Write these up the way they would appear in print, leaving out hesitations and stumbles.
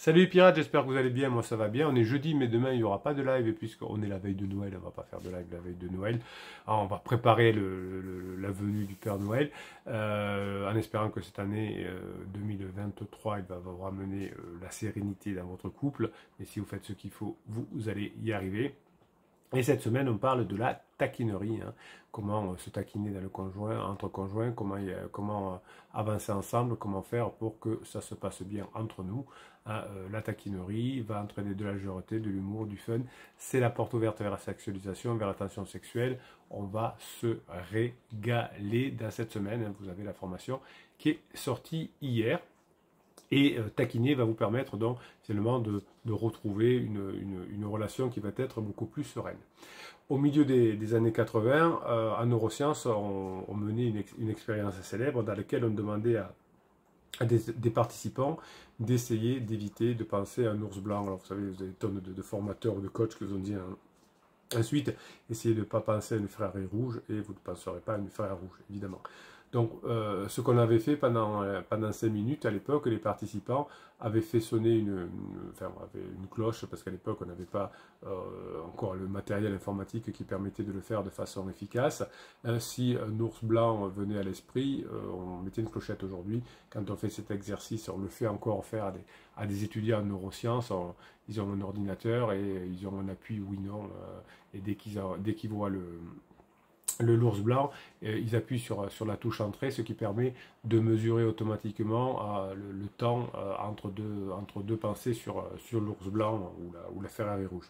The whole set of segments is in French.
Salut les pirates, j'espère que vous allez bien, moi ça va bien. On est jeudi, mais demain il n'y aura pas de live, puisqu'on est la veille de Noël, on va pas faire de live la veille de Noël. Alors, on va préparer la venue du Père Noël, en espérant que cette année 2023, il va vous ramener la sérénité dans votre couple. Et si vous faites ce qu'il faut, vous allez y arriver. Et cette semaine, on parle de la taquinerie, hein. Comment se taquiner dans le conjoint, entre conjoints, comment avancer ensemble, comment faire pour que ça se passe bien entre nous, hein. La taquinerie va entraîner de la légèreté, de l'humour, du fun. C'est la porte ouverte vers la sexualisation, vers la tension sexuelle. On va se régaler dans cette semaine, hein. Vous avez la formation qui est sortie hier. Et taquiner va vous permettre donc finalement de retrouver une relation qui va être beaucoup plus sereine. Au milieu des années 80, en neurosciences, on menait une expérience célèbre dans laquelle on demandait à des participants d'essayer d'éviter de penser à un ours blanc. Alors vous savez, vous avez des tonnes de formateurs ou de coachs qui vous ont dit, hein. Ensuite, essayez de ne pas penser à une ferrari rouge et vous ne penserez pas à une ferrari rouge, évidemment. Donc, ce qu'on avait fait pendant 5 minutes, à l'époque, les participants avaient fait sonner une cloche, parce qu'à l'époque, on n'avait pas encore le matériel informatique qui permettait de le faire de façon efficace. Si un ours blanc venait à l'esprit, on mettait une clochette aujourd'hui. Quand on fait cet exercice, on le fait encore faire à des étudiants en neurosciences. Ils ont un ordinateur et ils ont un appui oui, non. Et dès qu'ils voient l'ours blanc, ils appuient sur la touche entrée, ce qui permet de mesurer automatiquement le temps entre deux pensées sur l'ours blanc ou la Ferrari rouge.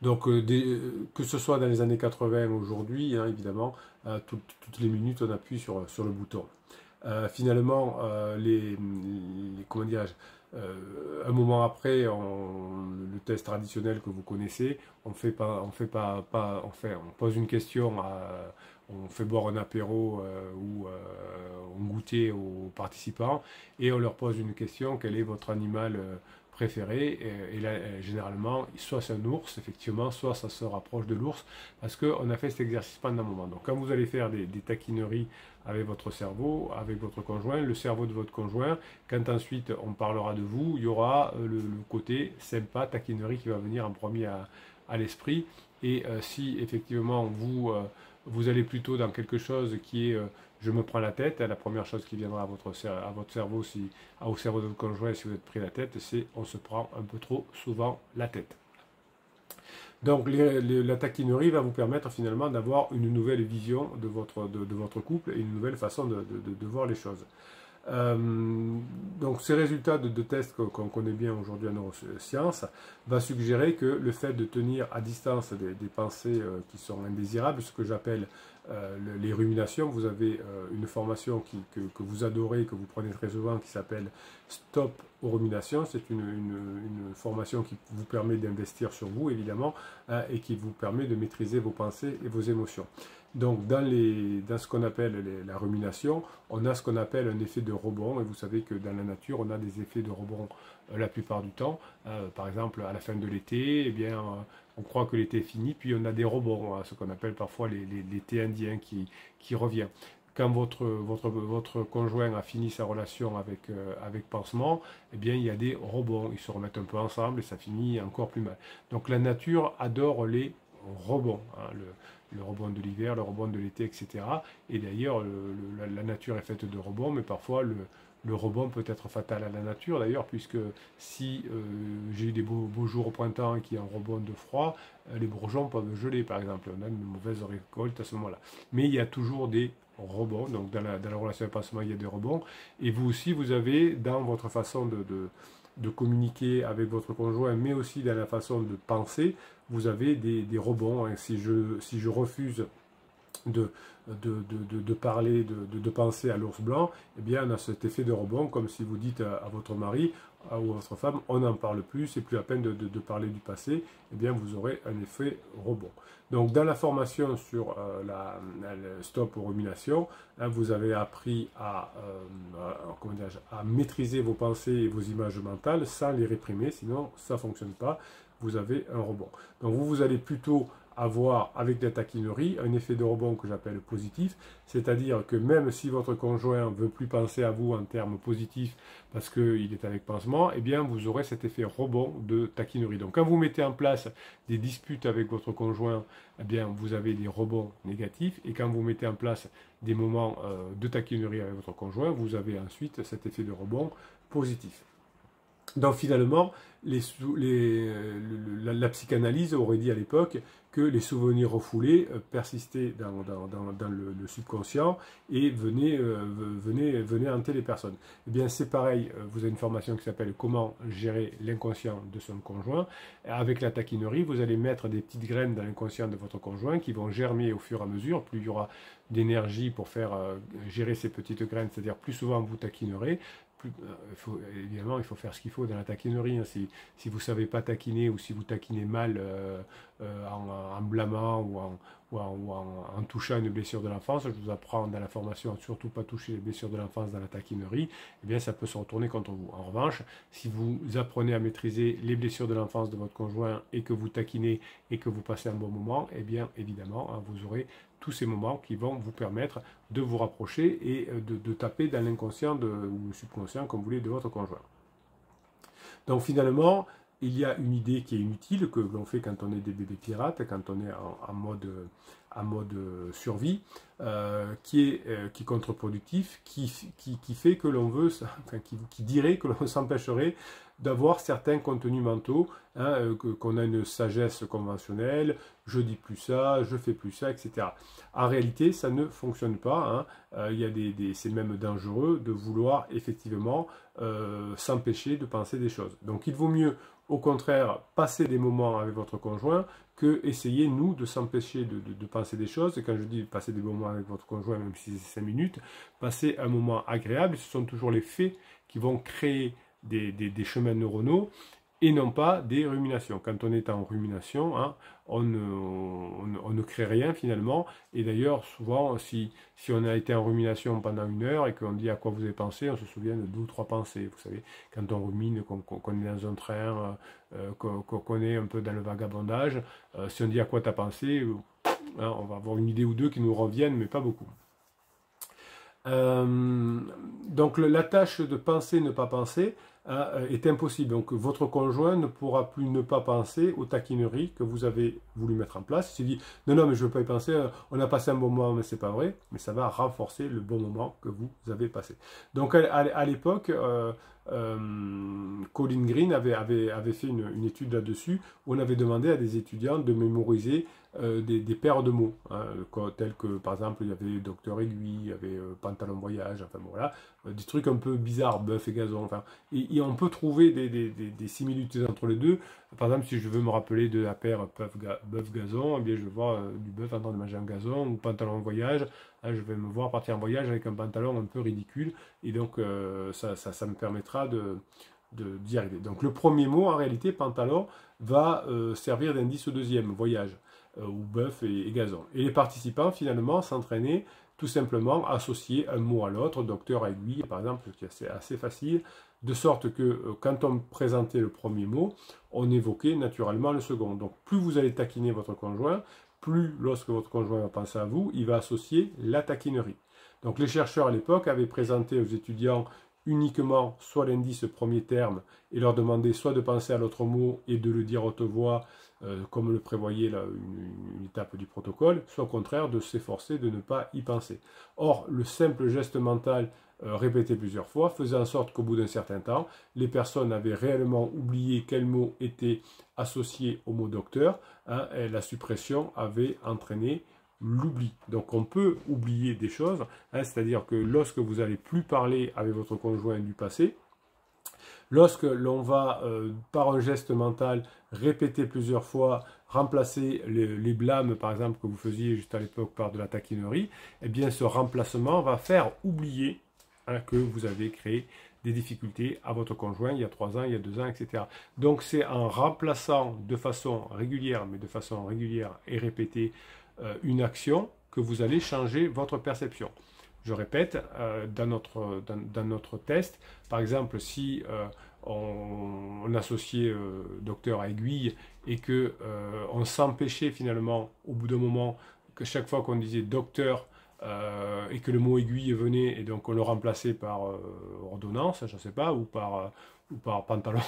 Donc, que ce soit dans les années 80 ou aujourd'hui, hein, évidemment, toutes les minutes, on appuie sur le bouton. Finalement, comment dirais-je, un moment après, le test traditionnel que vous connaissez, on pose une question, on fait boire un apéro ou un goûter aux participants et on leur pose une question: quel est votre animal préféré? Et là, généralement, soit c'est un ours, effectivement, soit ça se rapproche de l'ours, parce qu'on a fait cet exercice pendant un moment. Donc quand vous allez faire des taquineries avec votre cerveau, avec votre conjoint, le cerveau de votre conjoint, quand ensuite on parlera de vous, il y aura le côté sympa, taquinerie qui va venir en premier à l'esprit. Et si effectivement vous allez plutôt dans quelque chose qui est je me prends la tête, la première chose qui viendra à votre cerveau, au cerveau de votre conjoint, si vous êtes pris la tête, c'est on se prend un peu trop souvent la tête. Donc la taquinerie va vous permettre finalement d'avoir une nouvelle vision de votre couple et une nouvelle façon de voir les choses. Donc ces résultats de tests qu'on connaît bien aujourd'hui en neurosciences va suggérer que le fait de tenir à distance des pensées qui sont indésirables, ce que j'appelle les ruminations. Vous avez une formation que vous adorez, que vous prenez très souvent, qui s'appelle Stop aux ruminations. C'est une formation qui vous permet d'investir sur vous, évidemment, et qui vous permet de maîtriser vos pensées et vos émotions. Donc, dans ce qu'on appelle la rumination, on a ce qu'on appelle un effet de rebond. Et vous savez que dans la nature, on a des effets de rebond la plupart du temps. Par exemple, à la fin de l'été, eh bien, on croit que l'été est fini, puis on a des rebonds, hein, ce qu'on appelle parfois l'été indien qui revient. Quand votre conjoint a fini sa relation avec pansement, eh bien, il y a des rebonds. Ils se remettent un peu ensemble et ça finit encore plus mal. Donc, la nature adore les rebond, hein, le rebond de l'hiver, le rebond de l'été, etc. Et d'ailleurs, la nature est faite de rebonds, mais parfois le rebond peut être fatal à la nature, d'ailleurs, puisque si j'ai eu des beaux jours au printemps et qu'il y a un rebond de froid, les bourgeons peuvent geler, par exemple. On a une mauvaise récolte à ce moment-là. Mais il y a toujours des rebonds, donc dans la relation de passement, il y a des rebonds. Et vous aussi, vous avez, dans votre façon de communiquer avec votre conjoint, mais aussi dans la façon de penser, vous avez des rebonds. Si je refuse de parler, de penser à l'ours blanc, eh bien on a cet effet de rebond, comme si vous dites à votre mari ou à votre femme, on n'en parle plus, c'est plus la peine de parler du passé, eh bien vous aurez un effet rebond. Donc dans la formation sur le stop aux ruminations, hein, vous avez appris à maîtriser vos pensées et vos images mentales sans les réprimer, sinon ça ne fonctionne pas, vous avez un rebond. Donc vous allez plutôt avoir avec la taquinerie un effet de rebond que j'appelle positif, c'est-à-dire que même si votre conjoint ne veut plus penser à vous en termes positifs parce qu'il est avec pansement, eh bien vous aurez cet effet rebond de taquinerie. Donc quand vous mettez en place des disputes avec votre conjoint, eh bien vous avez des rebonds négatifs, et quand vous mettez en place des moments de taquinerie avec votre conjoint, vous avez ensuite cet effet de rebond positif. Donc finalement, la psychanalyse aurait dit à l'époque que les souvenirs refoulés persistaient dans le subconscient et venaient hanter les personnes. Eh bien c'est pareil, vous avez une formation qui s'appelle comment gérer l'inconscient de son conjoint. Avec la taquinerie, vous allez mettre des petites graines dans l'inconscient de votre conjoint qui vont germer au fur et à mesure. Plus il y aura d'énergie pour faire gérer ces petites graines, c'est-à-dire plus souvent vous taquinerez, évidemment, il faut faire ce qu'il faut dans la taquinerie. Hein. Si vous ne savez pas taquiner, ou si vous taquinez mal en blâmant ou en touchant une blessure de l'enfance, je vous apprends dans la formation à surtout pas toucher les blessures de l'enfance dans la taquinerie, eh bien ça peut se retourner contre vous. En revanche, si vous apprenez à maîtriser les blessures de l'enfance de votre conjoint et que vous taquinez et que vous passez un bon moment, eh bien évidemment, hein, vous aurez tous ces moments qui vont vous permettre de vous rapprocher et de taper dans l'inconscient ou le subconscient, comme vous voulez, de votre conjoint. Donc finalement, il y a une idée qui est inutile, que l'on fait quand on est des bébés pirates, quand on est en mode survie, qui est contre-productif, qui fait que l'on veut, enfin, qui dirait que l'on s'empêcherait d'avoir certains contenus mentaux, hein, qu'on a une sagesse conventionnelle, je dis plus ça, je fais plus ça, etc. En réalité, ça ne fonctionne pas. Hein. C'est même dangereux de vouloir effectivement s'empêcher de penser des choses. Donc il vaut mieux, au contraire, passer des moments avec votre conjoint que essayer, nous, de s'empêcher de penser des choses. Et quand je dis passer des moments avec votre conjoint, même si c'est 5 minutes, passer un moment agréable, ce sont toujours les faits qui vont créer des chemins neuronaux et non pas des ruminations. Quand on est en rumination, hein, on ne crée rien finalement. Et d'ailleurs, souvent, si on a été en rumination pendant 1 heure et qu'on dit à quoi vous avez pensé, on se souvient de 2 ou 3 pensées. Vous savez, quand on rumine, qu'on est dans un train, qu'on est un peu dans le vagabondage, si on dit à quoi tu as pensé, hein, on va avoir une idée ou deux qui nous reviennent, mais pas beaucoup. Donc la tâche de penser, ne pas penser, est impossible. Donc votre conjoint ne pourra plus ne pas penser aux taquineries que vous avez voulu mettre en place. Il s'est dit non, non, mais je ne veux pas y penser, on a passé un bon moment, mais c'est pas vrai, mais ça va renforcer le bon moment que vous avez passé. Donc à l'époque, Colin Green avait fait une étude là-dessus, où on avait demandé à des étudiants de mémoriser des paires de mots, hein, tels que par exemple il y avait Docteur Aiguille, il y avait Pantalon Voyage, enfin bon, voilà, des trucs un peu bizarres, bœuf et gazon, enfin, et on peut trouver des similitudes entre les deux. Par exemple, si je veux me rappeler de la paire bœuf gazon, eh bien je vais voir du bœuf en train de manger un gazon, ou Pantalon Voyage, hein, je vais me voir partir en voyage avec un pantalon un peu ridicule, et donc ça me permettra d'y arriver. Donc le premier mot, en réalité, pantalon, va servir d'indice au deuxième, voyage, ou bœuf et gazon. Et les participants, finalement, s'entraînaient tout simplement à associer un mot à l'autre, docteur, aiguille, par exemple, qui est assez facile, de sorte que quand on présentait le premier mot, on évoquait naturellement le second. Donc plus vous allez taquiner votre conjoint, plus lorsque votre conjoint va penser à vous, il va associer la taquinerie. Donc les chercheurs à l'époque avaient présenté aux étudiants uniquement soit l'indice premier terme et leur demander soit de penser à l'autre mot et de le dire à haute voix, comme le prévoyait une étape du protocole, soit au contraire de s'efforcer de ne pas y penser. Or, le simple geste mental répété plusieurs fois faisait en sorte qu'au bout d'un certain temps, les personnes avaient réellement oublié quel mot était associé au mot docteur, hein, et la suppression avait entraîné l'oubli. Donc on peut oublier des choses, hein, c'est-à-dire que lorsque vous n'allez plus parler avec votre conjoint du passé, lorsque l'on va, par un geste mental, répéter plusieurs fois, remplacer les blâmes, par exemple, que vous faisiez juste à l'époque par de la taquinerie, eh bien ce remplacement va faire oublier, hein, que vous avez créé des difficultés à votre conjoint il y a 3 ans, il y a 2 ans, etc. Donc c'est en remplaçant de façon régulière, mais de façon régulière et répétée, une action que vous allez changer votre perception. Je répète, dans notre test, par exemple, si on associait docteur à aiguille et que on s'empêchait finalement au bout d'un moment que chaque fois qu'on disait docteur et que le mot aiguille venait et donc on le remplaçait par ordonnance, je ne sais pas, ou par pantalon,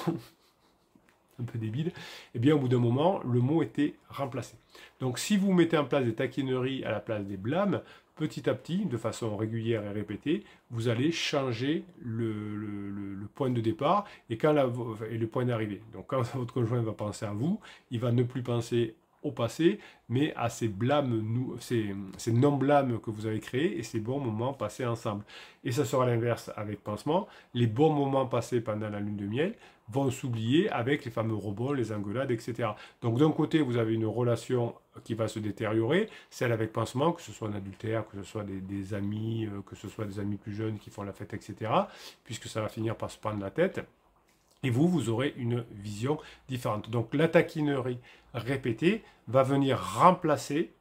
un peu débile, et bien au bout d'un moment, le mot était remplacé. Donc si vous mettez en place des taquineries à la place des blâmes, petit à petit, de façon régulière et répétée, vous allez changer le point de départ et le point d'arrivée. Donc quand votre conjoint va penser à vous, il va ne plus penser au passé, mais à ces blâmes, ces non-blâmes que vous avez créés et ces bons moments passés ensemble. Et ça sera l'inverse avec pansement. Les bons moments passés pendant la lune de miel vont s'oublier avec les fameux rebonds, les engueulades, etc. Donc d'un côté, vous avez une relation qui va se détériorer, celle avec pansement, que ce soit un adultère, que ce soit des amis, que ce soit des amis plus jeunes qui font la fête, etc., puisque ça va finir par se prendre la tête. Et vous aurez une vision différente. Donc la taquinerie répétée va venir remplacer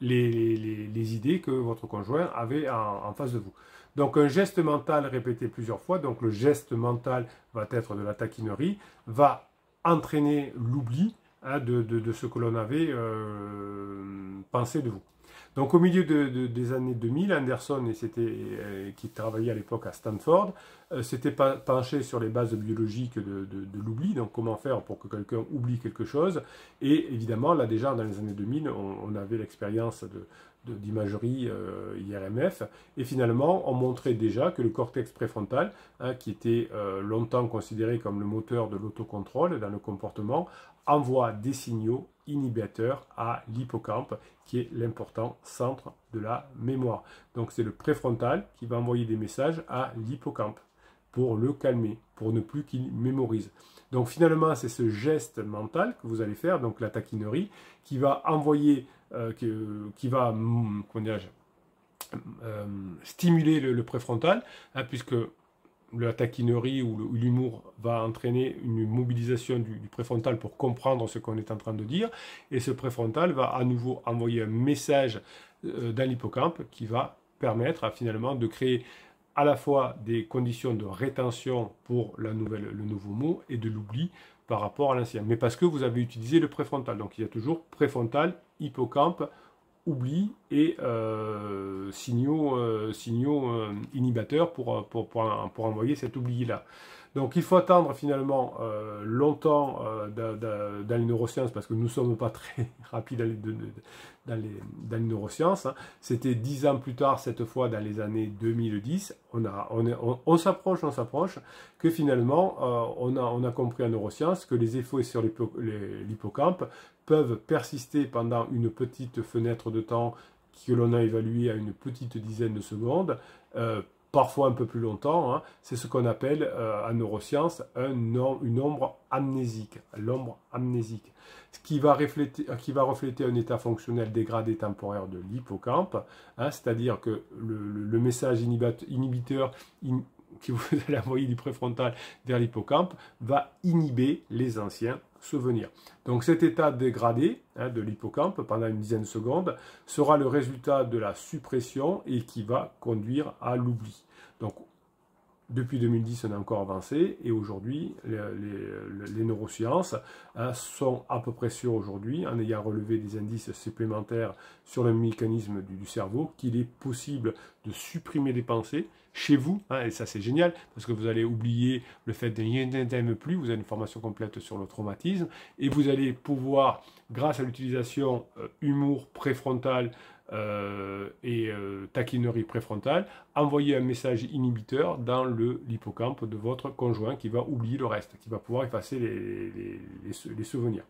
les idées que votre conjoint avait en face de vous. Donc un geste mental répété plusieurs fois, donc le geste mental va être de la taquinerie, va entraîner l'oubli de ce que l'on avait pensé de vous. Donc au milieu des années 2000, Anderson, qui travaillait à l'époque à Stanford, s'était penché sur les bases biologiques de l'oubli, donc comment faire pour que quelqu'un oublie quelque chose. Et évidemment, là déjà, dans les années 2000, on avait l'expérience d'imagerie IRMF, et finalement, on montrait déjà que le cortex préfrontal, qui était longtemps considéré comme le moteur de l'autocontrôle dans le comportement, envoie des signaux inhibiteurs à l'hippocampe, qui est l'important centre de la mémoire. Donc c'est le préfrontal qui va envoyer des messages à l'hippocampe pour le calmer, pour ne plus qu'il mémorise. Donc finalement, c'est ce geste mental que vous allez faire, donc la taquinerie, qui va envoyer, qui va stimuler le préfrontal, puisque la taquinerie ou l'humour va entraîner une mobilisation du préfrontal pour comprendre ce qu'on est en train de dire, et ce préfrontal va à nouveau envoyer un message dans l'hippocampe qui va permettre finalement de créer à la fois des conditions de rétention pour le nouveau mot et de l'oubli par rapport à l'ancien, mais parce que vous avez utilisé le préfrontal. Donc il y a toujours préfrontal, hippocampe, oubli et signaux inhibateurs pour envoyer cet oubli-là. Donc il faut attendre finalement longtemps dans les neurosciences, parce que nous ne sommes pas très rapides dans les neurosciences. C'était 10 ans plus tard, cette fois dans les années 2010, on s'approche, que finalement on a compris en neurosciences que les effets sur l'hippocampe peuvent persister pendant une petite fenêtre de temps que l'on a évaluée à une petite dizaine de secondes, parfois un peu plus longtemps. C'est ce qu'on appelle en neurosciences une ombre amnésique, l'ombre amnésique, ce qui va refléter un état fonctionnel dégradé temporaire de l'hippocampe, c'est-à-dire que le message inhibiteur que vous allez envoyer du préfrontal vers l'hippocampe va inhiber les anciens souvenirs. Donc cet état dégradé de l'hippocampe pendant une dizaine de secondes sera le résultat de la suppression et qui va conduire à l'oubli. Donc depuis 2010, on a encore avancé, et aujourd'hui, les neurosciences sont à peu près sûres aujourd'hui, en ayant relevé des indices supplémentaires sur le mécanisme du cerveau, qu'il est possible de supprimer des pensées chez vous, et ça c'est génial, parce que vous allez oublier le fait de n'aime plus, vous avez une formation complète sur le traumatisme, et vous allez pouvoir, grâce à l'utilisation humour préfrontal, et taquinerie préfrontale, envoyer un message inhibiteur dans l'hippocampe de votre conjoint qui va oublier le reste, qui va pouvoir effacer les souvenirs.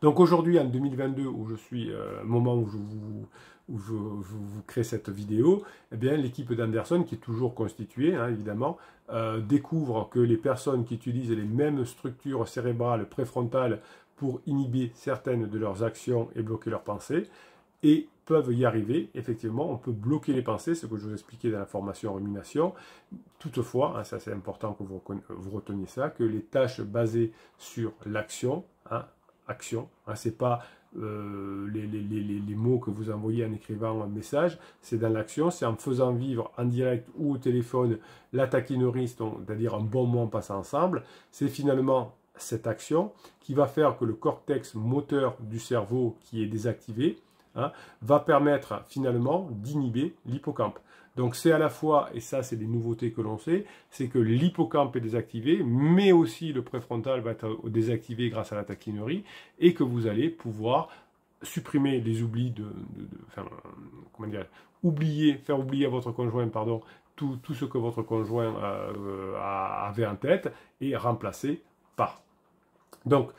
Donc aujourd'hui, en 2022, où je suis, moment où je vous crée cette vidéo, eh bien l'équipe d'Anderson, qui est toujours constituée, évidemment, découvre que les personnes qui utilisent les mêmes structures cérébrales préfrontales pour inhiber certaines de leurs actions et bloquer leurs pensées, et peuvent y arriver. Effectivement, on peut bloquer les pensées, ce que je vous expliquais dans la formation rumination. Toutefois, ça c'est important que vous reteniez ça, que les tâches basées sur l'action, c'est pas les mots que vous envoyez en écrivant un message, c'est dans l'action, c'est en faisant vivre en direct ou au téléphone la taquinerie, c'est-à-dire un bon moment passé ensemble. C'est finalement cette action qui va faire que le cortex moteur du cerveau qui est désactivé, hein, va permettre finalement d'inhiber l'hippocampe. Donc c'est à la fois, et ça c'est des nouveautés que l'on sait, c'est que l'hippocampe est désactivé, mais aussi le préfrontal va être désactivé grâce à la taquinerie, et que vous allez pouvoir supprimer les oublis enfin, comment dire, faire oublier à votre conjoint, pardon, tout ce que votre conjoint avait en tête, et remplacer par. Donc,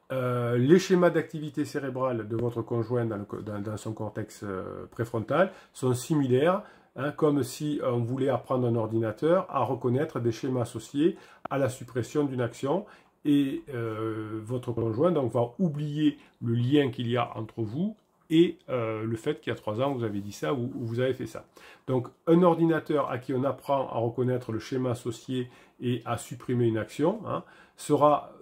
les schémas d'activité cérébrale de votre conjoint dans son cortex préfrontal sont similaires, hein, comme si on voulait apprendre un ordinateur à reconnaître des schémas associés à la suppression d'une action. Et votre conjoint donc, va oublier le lien qu'il y a entre vous et le fait qu'il y a 3 ans, vous avez dit ça ou vous avez fait ça. Donc, un ordinateur à qui on apprend à reconnaître le schéma associé et à supprimer une action, hein,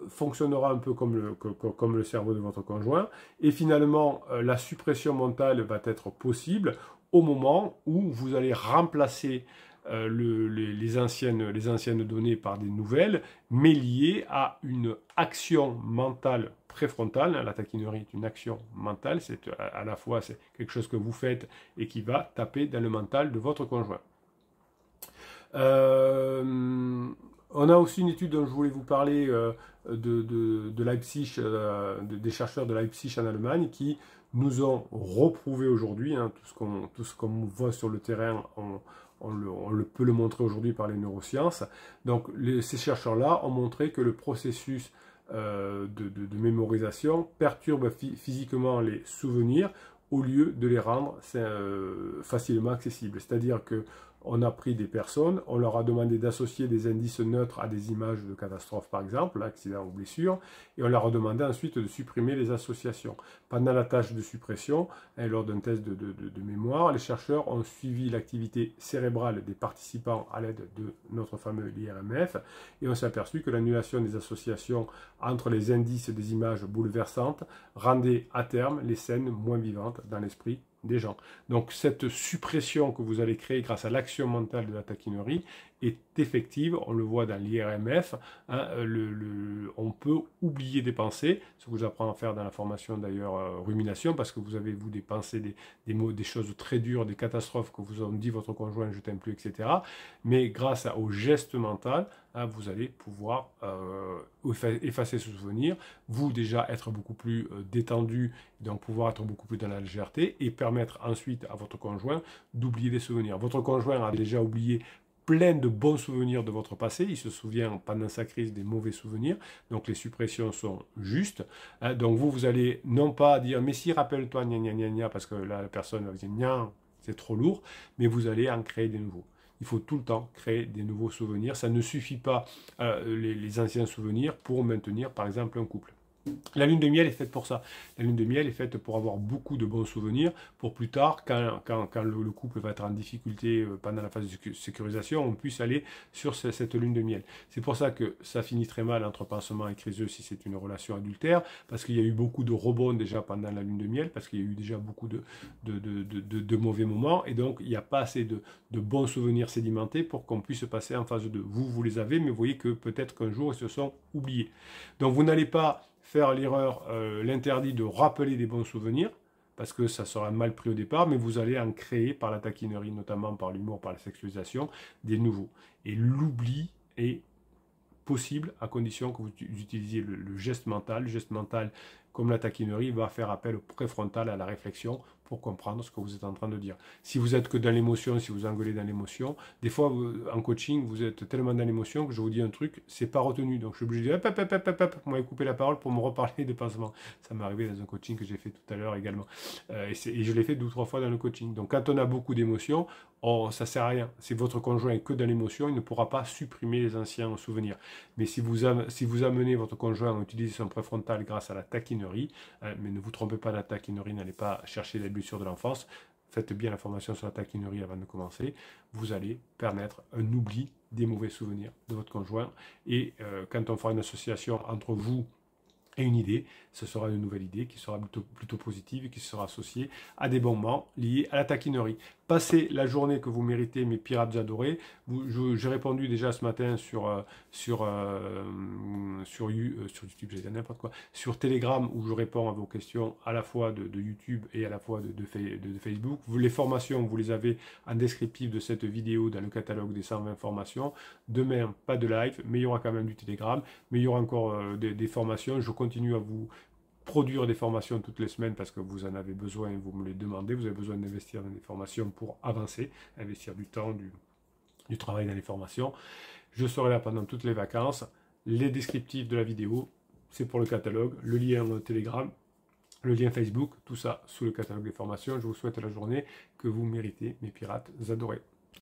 fonctionnera un peu comme le cerveau de votre conjoint. Et finalement, la suppression mentale va être possible au moment où vous allez remplacer les anciennes données par des nouvelles, mais liées à une action mentale préfrontale. La taquinerie est une action mentale, c'est à la fois c'est quelque chose que vous faites et qui va taper dans le mental de votre conjoint. On a aussi une étude dont je voulais vous parler de Leipzig, des chercheurs de Leipzig en Allemagne qui nous ont reprouvé aujourd'hui, hein, tout ce qu'on voit sur le terrain, on peut le montrer aujourd'hui par les neurosciences. Donc ces chercheurs-là ont montré que le processus de mémorisation perturbe physiquement les souvenirs au lieu de les rendre facilement accessibles. C'est-à-dire que on a pris des personnes, on leur a demandé d'associer des indices neutres à des images de catastrophes, par exemple, accident ou blessure, et on leur a demandé ensuite de supprimer les associations. Pendant la tâche de suppression, hein, lors d'un test de mémoire, les chercheurs ont suivi l'activité cérébrale des participants à l'aide de notre fameux IRMF, et on s'est aperçu que l'annulation des associations entre les indices des images bouleversantes rendait à terme les scènes moins vivantes dans l'esprit des gens. Donc cette suppression que vous allez créer grâce à l'action mentale de la taquinerie est effective, on le voit dans l'IRMF, hein, on peut oublier des pensées, ce que je vous apprends à faire dans la formation d'ailleurs rumination, parce que vous avez vous des pensées, des mots, des choses très dures, des catastrophes que vous ont dit votre conjoint, je t'aime plus, etc. Mais grâce au geste mental, hein, vous allez pouvoir effacer ce souvenir, vous déjà être beaucoup plus détendu, donc pouvoir être beaucoup plus dans la légèreté et permettre ensuite à votre conjoint d'oublier des souvenirs. Votre conjoint a déjà oublié plein de bons souvenirs de votre passé, il se souvient pendant sa crise des mauvais souvenirs, donc les suppressions sont justes. Hein, donc vous allez non pas dire mais si rappelle-toi gna gna gna gna parce que là la personne va dire gna c'est trop lourd, mais vous allez en créer des nouveaux. Il faut tout le temps créer des nouveaux souvenirs, ça ne suffit pas les anciens souvenirs pour maintenir par exemple un couple. La lune de miel est faite pour ça. La lune de miel est faite pour avoir beaucoup de bons souvenirs, pour plus tard, quand le couple va être en difficulté pendant la phase de sécurisation, on puisse aller sur cette lune de miel. C'est pour ça que ça finit très mal entre pansement et criseux si c'est une relation adultère, parce qu'il y a eu beaucoup de rebonds déjà pendant la lune de miel, parce qu'il y a eu déjà beaucoup de mauvais moments, et donc il n'y a pas assez de bons souvenirs sédimentés pour qu'on puisse passer en phase 2. Vous les avez, mais vous voyez que peut-être qu'un jour ils se sont oubliés. Donc vous n'allez pas faire l'erreur, l'interdit de rappeler des bons souvenirs, parce que ça sera mal pris au départ, mais vous allez en créer par la taquinerie, notamment par l'humour, par la sexualisation, des nouveaux. Et l'oubli est possible à condition que vous utilisiez le geste mental. Le geste mental, comme la taquinerie, va faire appel au préfrontal, à la réflexion, pour comprendre ce que vous êtes en train de dire. Si vous êtes que dans l'émotion, si vous engueulez dans l'émotion, des fois en coaching, vous êtes tellement dans l'émotion que je vous dis un truc, c'est pas retenu. Donc je suis obligé de dire vous m'avez coupé la parole pour me reparler de pansement. Ça m'est arrivé dans un coaching que j'ai fait tout à l'heure également. Et je l'ai fait 2 ou 3 fois dans le coaching. Donc quand on a beaucoup d'émotions, ça sert à rien. Si votre conjoint est que dans l'émotion, il ne pourra pas supprimer les anciens souvenirs. Mais si vous amenez votre conjoint à utiliser son préfrontal grâce à la taquinerie, mais ne vous trompez pas, la taquinerie, n'allez pas chercher les blessures de l'enfance, faites bien la formation sur la taquinerie avant de commencer, vous allez permettre un oubli des mauvais souvenirs de votre conjoint. Et quand on fera une association entre vous et une idée, ce sera une nouvelle idée qui sera plutôt positive et qui sera associée à des bons moments liés à la taquinerie. Passez la journée que vous méritez, mes pirates adorés. J'ai répondu déjà ce matin sur YouTube, j'ai dit n'importe quoi, sur Telegram, où je réponds à vos questions à la fois de YouTube et à la fois de Facebook. Les formations, vous les avez en descriptif de cette vidéo dans le catalogue des 120 formations. Demain, pas de live, mais il y aura quand même du Telegram, mais il y aura encore des formations. Je continue à vous produire des formations toutes les semaines parce que vous en avez besoin, vous me les demandez, vous avez besoin d'investir dans des formations pour avancer, investir du temps, du travail dans les formations. Je serai là pendant toutes les vacances. Les descriptifs de la vidéo, c'est pour le catalogue, le lien Telegram, le lien Facebook, tout ça sous le catalogue des formations. Je vous souhaite la journée que vous méritez, mes pirates adorés.